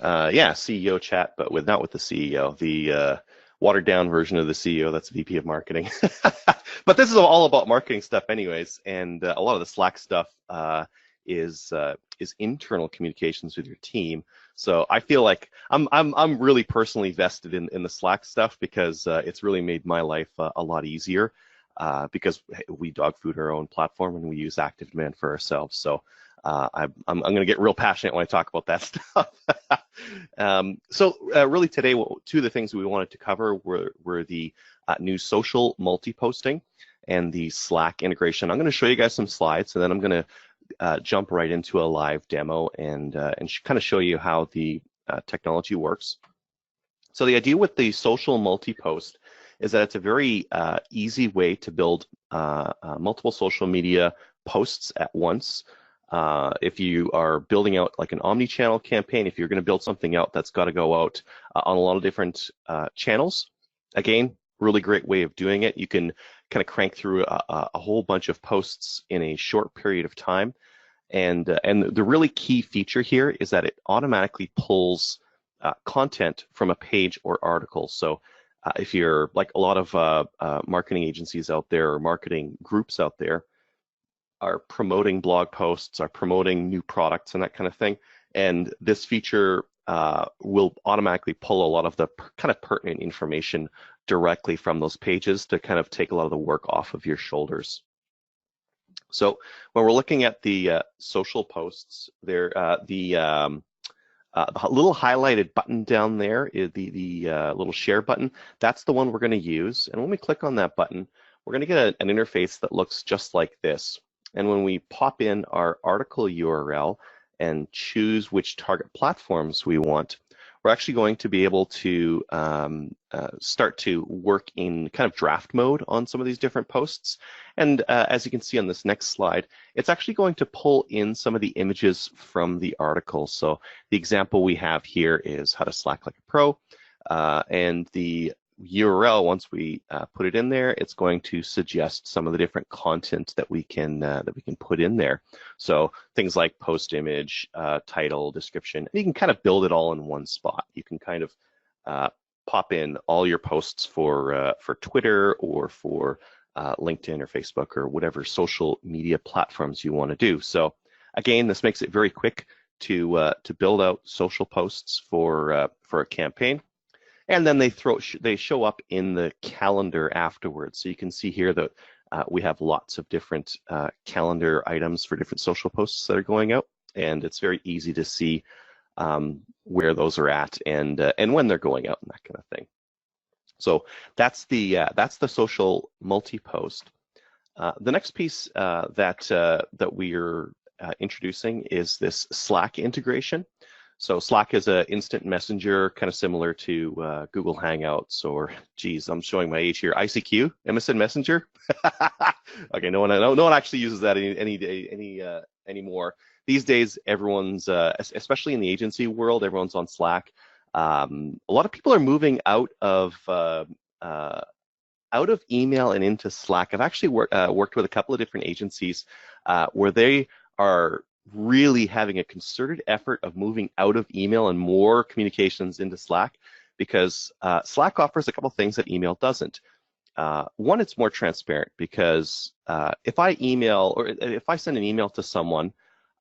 Yeah, CEO chat, but not with the CEO. The watered down version of the CEO. That's VP of marketing. But this is all about marketing stuff, anyways. And a lot of the Slack stuff is internal communications with your team. So I feel like I'm really personally vested in the Slack stuff because it's really made my life a lot easier. Because we dog food our own platform and we use ActiveDEMAND for ourselves. So I'm going to get real passionate when I talk about that stuff. So really today, two of the things we wanted to cover were the new social multi-posting and the Slack integration. I'm going to show you guys some slides, and then I'm going to jump right into a live demo and kind of show you how the technology works. So the idea with the social multi-post is that it's a very easy way to build multiple social media posts at once. If you are building out like an omni-channel campaign, if you're going to build something out that's got to go out on a lot of different channels, again, really great way of doing it. You can kind of crank through a whole bunch of posts in a short period of time. And the really key feature here is that it automatically pulls content from a page or article. So if you're like a lot of marketing agencies out there or marketing groups out there are promoting blog posts, are promoting new products and that kind of thing, and this feature will automatically pull a lot of the kind of pertinent information directly from those pages to kind of take a lot of the work off of your shoulders. So when we're looking at the social posts, there the little highlighted button down there is the little share button. That's the one we're going to use. And when we click on that button, we're going to get an interface that looks just like this. And when we pop in our article URL and choose which target platforms we want, we're actually going to be able to start to work in kind of draft mode on some of these different posts. And as you can see on this next slide, it's actually going to pull in some of the images from the article. So the example we have here is how to Slack like a pro. And the URL, once we put it in there, it's going to suggest some of the different content that we can put in there. So things like post image, title, description. And you can kind of build it all in one spot. You can kind of pop in all your posts for Twitter or for LinkedIn or Facebook or whatever social media platforms you want to do. So again, this makes it very quick to build out social posts for a campaign. And then they show up in the calendar afterwards. So you can see here that we have lots of different calendar items for different social posts that are going out, and it's very easy to see where those are at and when they're going out and that kind of thing. So that's the social multi-post. The next piece that we're introducing is this Slack integration. So Slack is an instant messenger, kind of similar to Google Hangouts or, geez, I'm showing my age here, ICQ, MSN Messenger. Okay, no one actually uses that anymore. These days, everyone's, especially in the agency world, everyone's on Slack. A lot of people are moving out of email and into Slack. I've actually worked with a couple of different agencies where they are really having a concerted effort of moving out of email and more communications into Slack, because Slack offers a couple things that email doesn't. One, it's more transparent, because if I send an email to someone,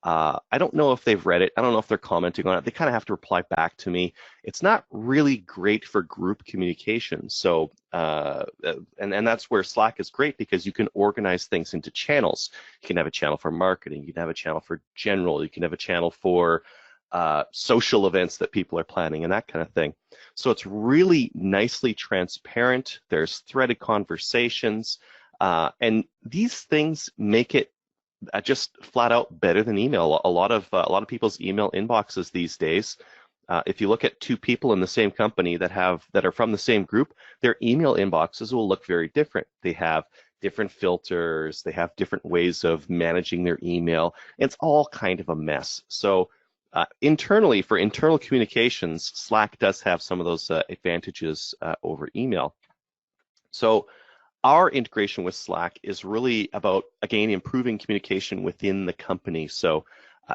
I don't know if they've read it. I don't know if they're commenting on it. They kind of have to reply back to me. It's not really great for group communication. So, and that's where Slack is great, because you can organize things into channels. You can have a channel for marketing. You can have a channel for general. You can have a channel for social events that people are planning and that kind of thing. So it's really nicely transparent. There's threaded conversations, and these things make it just flat out better than email. A lot of people's email inboxes these days, if you look at two people in the same company that are from the same group, their email inboxes will look very different. They have different filters, they have different ways of managing their email. It's all kind of a mess. So internally, for internal communications, Slack does have some of those advantages over email. So our integration with Slack is really about, again, improving communication within the company. So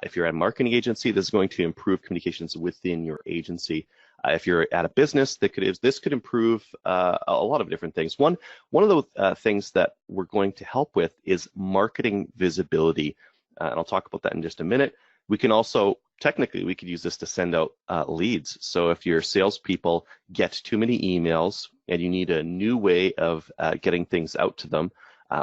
If you're at a marketing agency, this is going to improve communications within your agency. If you're at a business, this could improve a lot of different things. One of the things that we're going to help with is marketing visibility, and I'll talk about that in just a minute. We can also, technically, we could use this to send out leads. So if your salespeople get too many emails and you need a new way of getting things out to them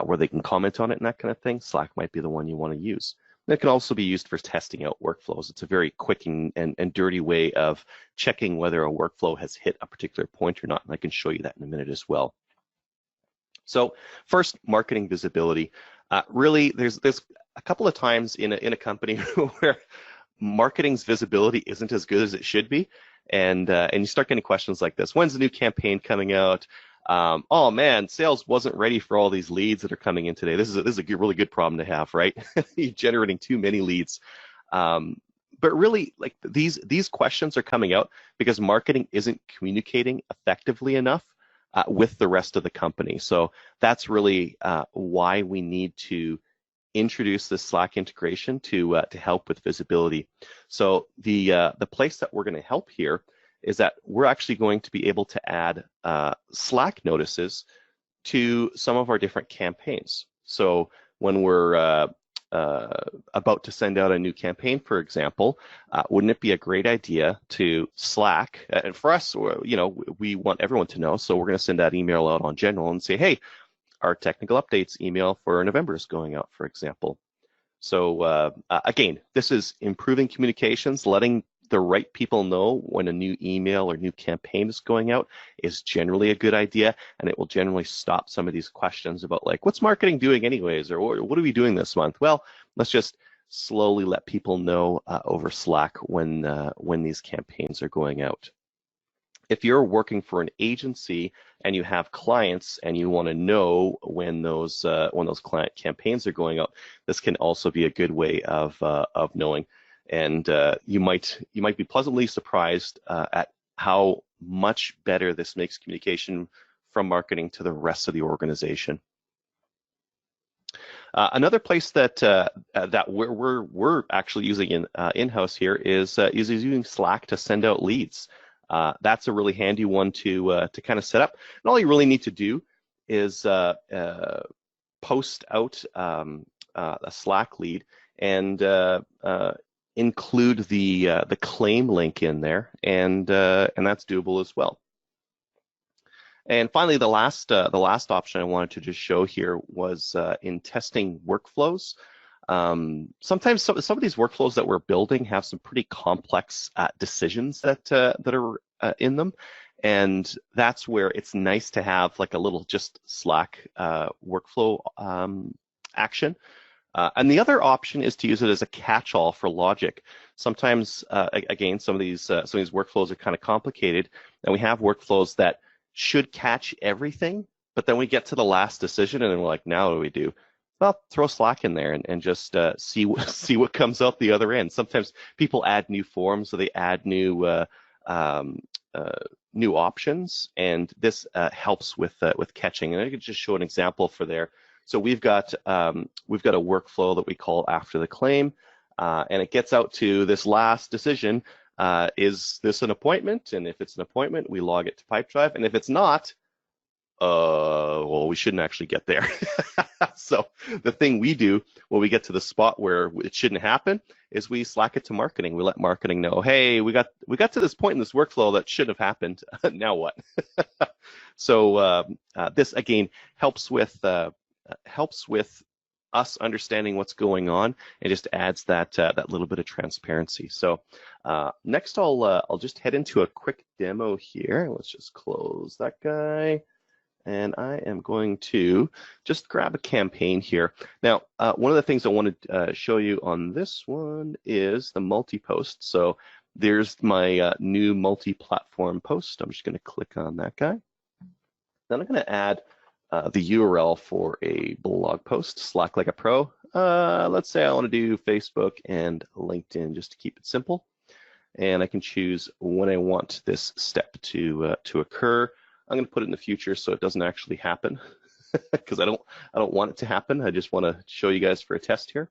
where they can comment on it and that kind of thing, Slack might be the one you want to use. And it can also be used for testing out workflows. It's a very quick and dirty way of checking whether a workflow has hit a particular point or not, and I can show you that in a minute as well. So first, marketing visibility. Really, there's a couple of times in a company where marketing's visibility isn't as good as it should be, and you start getting questions like this: when's the new campaign coming out? Oh man, sales wasn't ready for all these leads that are coming in today. This is a really good problem to have, right? You're generating too many leads. But really, like these questions are coming out because marketing isn't communicating effectively enough with the rest of the company. So that's really why we need to introduce this Slack integration to help with visibility. So the place that we're going to help here is that we're actually going to be able to add Slack notices to some of our different campaigns. So when we're about to send out a new campaign, for example, wouldn't it be a great idea to Slack? And for us, we want everyone to know, so we're going to send that email out on general and say, hey, our technical updates email for November is going out, for example. So again, this is improving communications, letting the right people know when a new email or new campaign is going out is generally a good idea, and it will generally stop some of these questions about like, what's marketing doing anyways, or what are we doing this month? Well, let's just slowly let people know over Slack when these campaigns are going out. If you're working for an agency and you have clients and you want to know when those client campaigns are going out, this can also be a good way of knowing. And you might be pleasantly surprised at how much better this makes communication from marketing to the rest of the organization. Another place that we're actually using in-house here is using Slack to send out leads. That's a really handy one to kind of set up. And all you really need to do is post out a Slack lead and include the claim link in there, and that's doable as well. And finally, the last option I wanted to just show here was in testing workflows. Sometimes some of these workflows that we're building have some pretty complex decisions that are in them, and that's where it's nice to have like a little just Slack workflow action. And the other option is to use it as a catch-all for logic. Sometimes, again, some of these workflows are kind of complicated, and we have workflows that should catch everything, but then we get to the last decision, and then we're like, now what do we do? Well, throw Slack in there and just see what comes out the other end. Sometimes people add new forms, so they add new options, and this helps with catching. And I could just show an example for there. So we've got a workflow that we call after the claim, and it gets out to this last decision. Is this an appointment? And if it's an appointment, we log it to Pipedrive. And if it's not, well, we shouldn't actually get there. So the thing we do when we get to the spot where it shouldn't happen is we Slack it to marketing. We let marketing know, hey, we got to this point in this workflow that should have happened. Now what? So this again helps with us understanding what's going on, and just adds that little bit of transparency. So next, I'll just head into a quick demo here. Let's just close that guy, and I am going to just grab a campaign here. Now, one of the things I want to show you on this one is the multi-post. So there's my new multi-platform post. I'm just going to click on that guy. Then I'm going to add the URL for a blog post, Slack Like a Pro. Let's say I want to do Facebook and LinkedIn just to keep it simple. And I can choose when I want this step to occur. I'm going to put it in the future so it doesn't actually happen because I don't want it to happen. I just want to show you guys for a test here.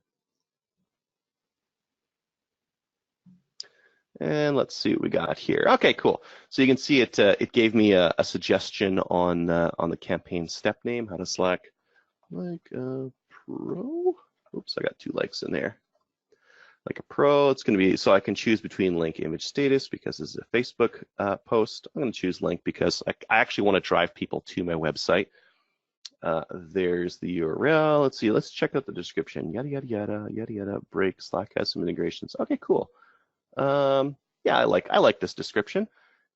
And let's see what we got here. Okay, cool. So you can see it. It gave me a suggestion on the campaign step name, how to Slack like a pro. Oops, I got 2 likes in there. Like a pro, it's going to be, so I can choose between link, image, status because this is a Facebook post. I'm going to choose link because I actually want to drive people to my website. There's the URL. Let's see. Let's check out the description. Yada yada yada yada yada. Break. Slack has some integrations. Okay, cool. Yeah, I like this description.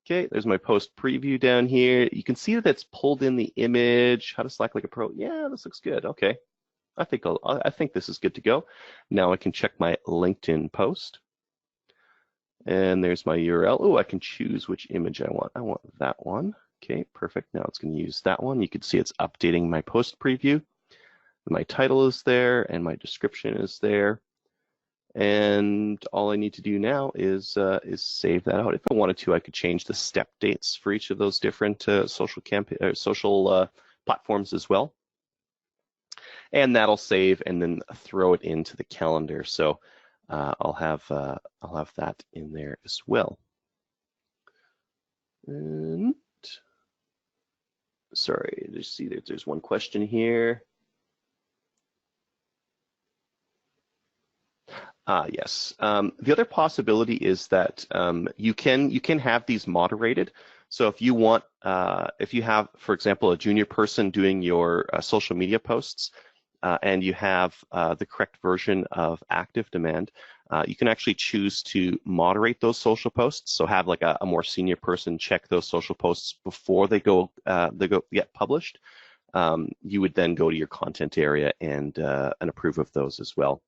Okay, there's my post preview down here. You can see that it's pulled in the image. How to Slack like a pro. Yeah, this looks good. Okay, I think this is good to go. Now I can check my LinkedIn post. And there's my URL. Oh, I can choose which image I want. I want that one. Okay, perfect. Now it's going to use that one. You can see it's updating my post preview. My title is there and my description is there. And all I need to do now is save that out. If I wanted to, I could change the step dates for each of those different social platforms as well. And that'll save and then throw it into the calendar. So I'll have that in there as well. And sorry, just see that there's one question here. Yes. The other possibility is that you can have these moderated. So if you want, if you have, for example, a junior person doing your social media posts, and you have the correct version of ActiveDEMAND, you can actually choose to moderate those social posts. So have like a more senior person check those social posts before they get published. You would then go to your content area and approve of those as well.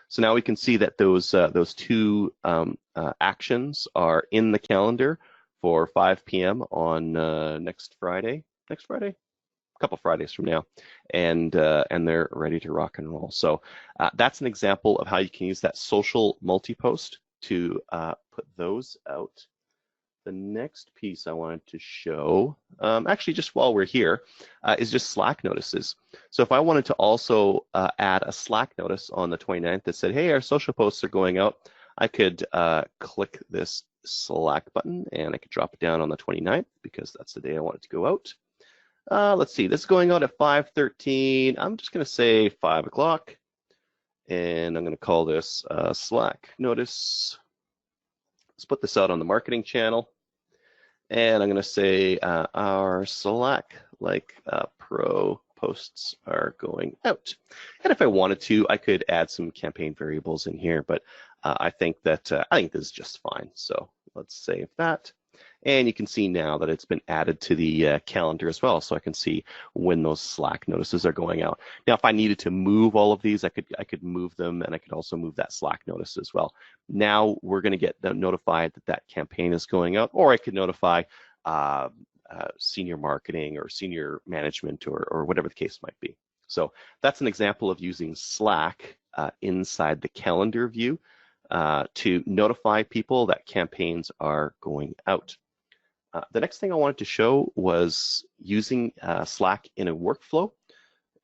So now we can see that those 2 actions are in the calendar for 5 p.m. on next Friday. Next Friday? A couple Fridays from now, and they're ready to rock and roll. So that's an example of how you can use that social multi-post to put those out. The next piece I wanted to show, actually just while we're here, is just Slack notices. So if I wanted to also add a Slack notice on the 29th that said, hey, our social posts are going out, I could click this Slack button and I could drop it down on the 29th because that's the day I want it to go out. Let's see, this is going out at 5:13. I'm just going to say 5 o'clock, and I'm going to call this Slack notice. Let's put this out on the marketing channel, and I'm going to say our Slack like pro posts are going out. And if I wanted to, I could add some campaign variables in here, but I think this is just fine. So let's save that. And you can see now that it's been added to the calendar as well, so I can see when those Slack notices are going out. Now, if I needed to move all of these, I could move them, and I could also move that Slack notice as well. Now we're going to get notified that that campaign is going out, or I could notify senior marketing or senior management or whatever the case might be. So that's an example of using Slack inside the calendar view to notify people that campaigns are going out. The next thing I wanted to show was using Slack in a workflow.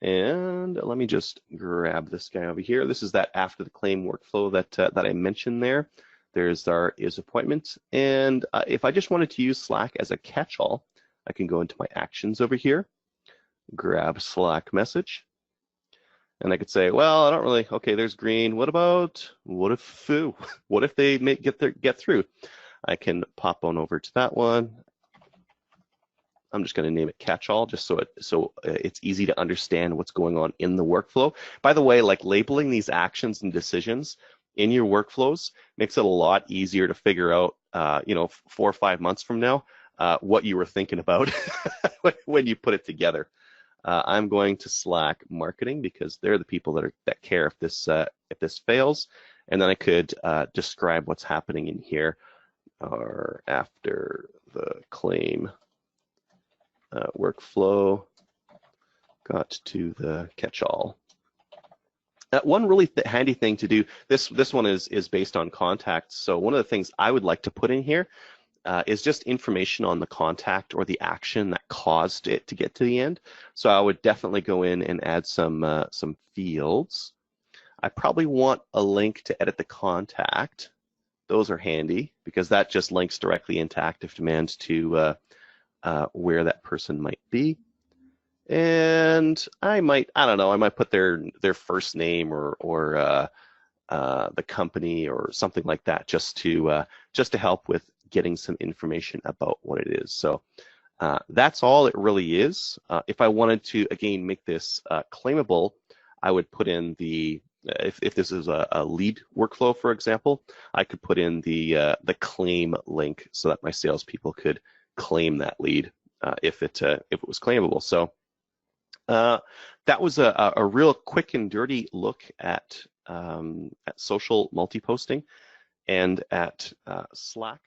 And let me just grab this guy over here. This is that after the claim workflow that I mentioned there. There's our is appointment. And if I just wanted to use Slack as a catch-all, I can go into my actions over here, grab Slack message. And I could say, well, I don't really, okay, there's green. What if they get through? I can pop on over to that one. I'm just going to name it catch-all just so it's easy to understand what's going on in the workflow. By the way, like labeling these actions and decisions in your workflows makes it a lot easier to figure out, 4 or 5 months from now, what you were thinking about when you put it together. I'm going to Slack marketing because they're the people that care if this fails, and then I could describe what's happening in here, or after the claim workflow got to the catch-all. One really handy thing to do. This one is based on contacts. So one of the things I would like to put in here is just information on the contact or the action that caused it to get to the end. So I would definitely go in and add some fields. I probably want a link to edit the contact, those are handy because that just links directly into ActiveDEMAND to where that person might be. And I don't know, I might put their first name or the company or something like that, just to help with getting some information about what it is. So that's all it really is. If I wanted to again make this claimable, I would put in the if this is a lead workflow, for example, I could put in the claim link so that my salespeople could claim that lead if it was claimable. So that was a real quick and dirty look at social multi-posting and at Slack.